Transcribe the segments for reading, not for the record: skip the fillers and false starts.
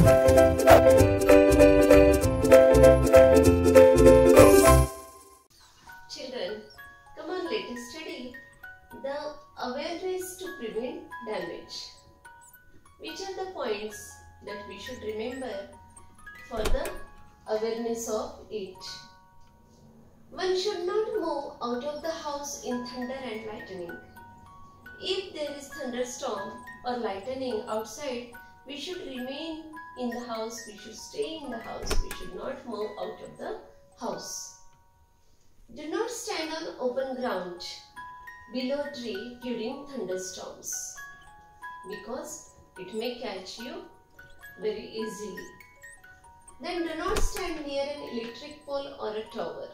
Children, come on, let us study the awareness to prevent damage. Which are the points that we should remember for the awareness of it? One should not move out of the house in thunder and lightning. If there is thunderstorm or lightning outside, we should remain in the house, we should stay in the house, we should not move out of the house. Do not stand on open ground below tree during thunderstorms because it may catch you very easily. Then do not stand near an electric pole or a tower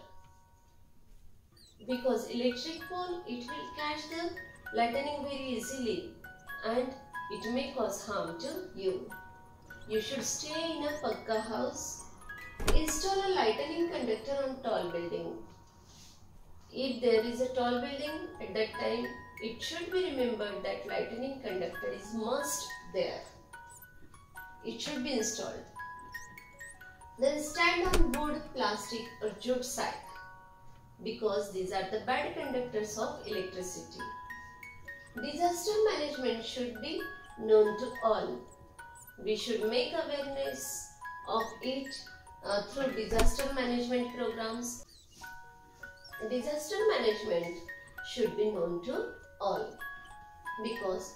because electric pole, it will catch the lightning very easily and it may cause harm to you. You should stay in a pakka house. Install a lightning conductor on tall building. If there is a tall building, at that time it should be remembered that lightning conductor is must there. It should be installed. Then stand on wood, plastic or jute sack because these are the bad conductors of electricity. Disaster management should be known to all. We should make awareness of it through disaster management programs. Disaster management should be known to all because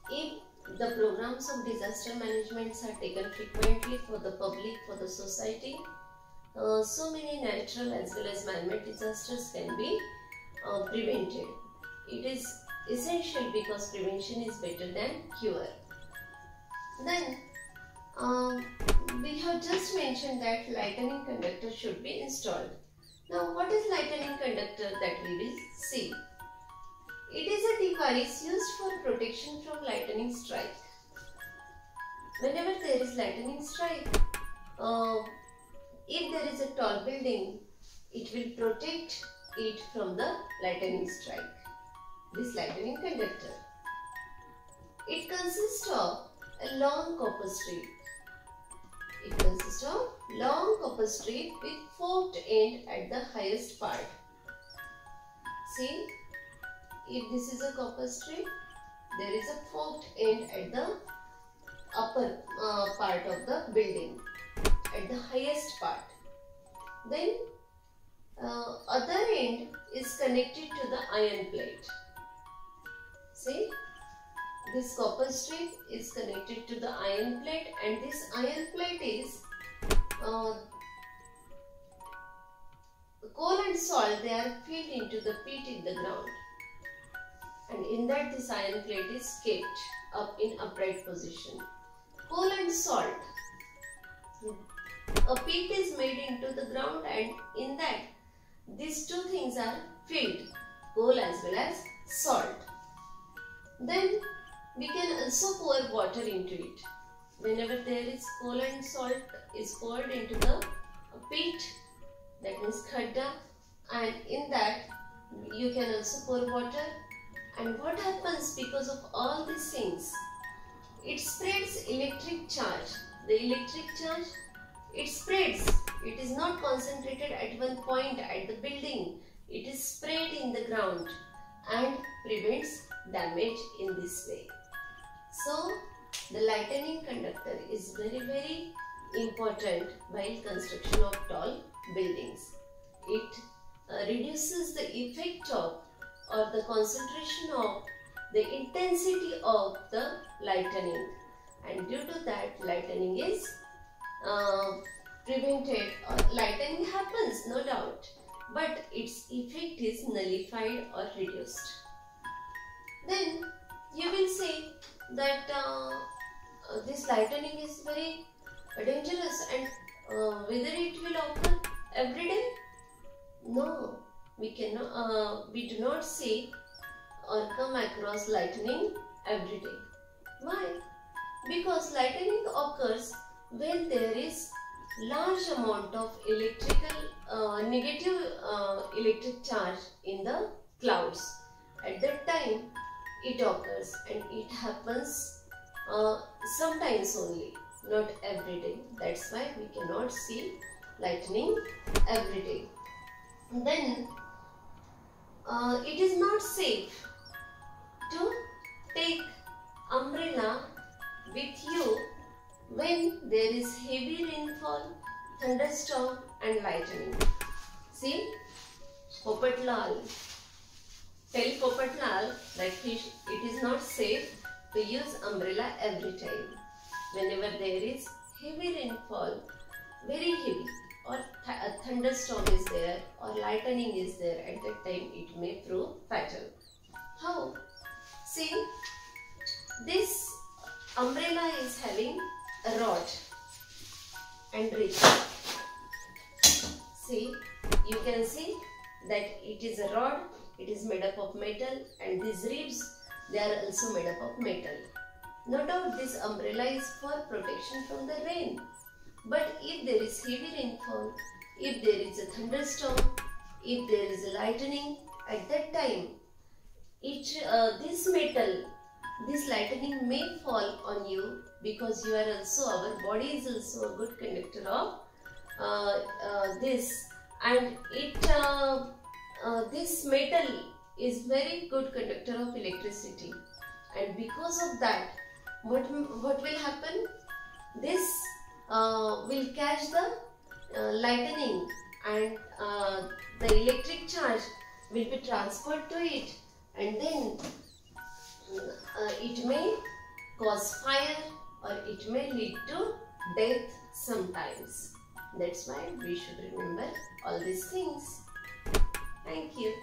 if the programs of disaster management are taken frequently for the public, for the society, so many natural as well as man-made disasters can be prevented. It is essential because prevention is better than cure. Then we have just mentioned that lightning conductor should be installed. Now what is lightning conductor that we will see? It is a device used for protection from lightning strike. Whenever there is lightning strike, if there is a tall building, it will protect it from the lightning strike. This lightning conductor. It consists of a long copper strip. It consists of long copper strip with forked end at the highest part. See, if this is a copper strip, there is a forked end at the upper part of the building, at the highest part. Then other end is connected to the iron plate. See, this copper strip is connected to the iron plate and this iron plate is coal and salt, they are filled into the pit in the ground. And in that this iron plate is kept up in upright position. Coal and salt. A pit is made into the ground and in that these two things are filled, coal as well as salt. Then we can also pour water into it. Whenever there is coal and salt is poured into the pit, that means khadda, and in that you can also pour water. And what happens because of all these things? It spreads electric charge. The electric charge, it spreads. It is not concentrated at one point at the building. It is spread in the ground and prevents damage in this way. So, the lightning conductor is very important while construction of tall buildings. It reduces the effect of or the concentration of the intensity of the lightning, and due to that lightning is prevented, or lightning happens no doubt, but its effect is nullified or reduced. Then you will say that this lightning is very dangerous and whether it will occur every day? No, we cannot. We do not see or come across lightning every day. Why? Because lightning occurs when there is large amount of electrical negative electric charge in the clouds. At that time it occurs, and it happens sometimes only. not every day. That's why we cannot see lightning every day. Then it is not safe to take umbrella with you when there is heavy rainfall, thunderstorm and lightning. See, Popatlal, tell Popatlal that it is not safe to use umbrella every time. Whenever there is heavy rainfall, very heavy, or a thunderstorm is there or lightning is there, at that time it may prove fatal. How? See, this umbrella is having a rod and rib. See, you can see that it is a rod, it is made up of metal, and these ribs, they are also made up of metal. No doubt this umbrella is for protection from the rain. But if there is heavy rainfall, if there is a thunderstorm, if there is a lightning, at that time, this metal, this lightning may fall on you, because you are also, our body is also a good conductor of this, and this metal is very good conductor of electricity, and because of that, what will happen? This will catch the lightning, and the electric charge will be transferred to it, and then it may cause fire or it may lead to death sometimes. That's why we should remember all these things. Thank you.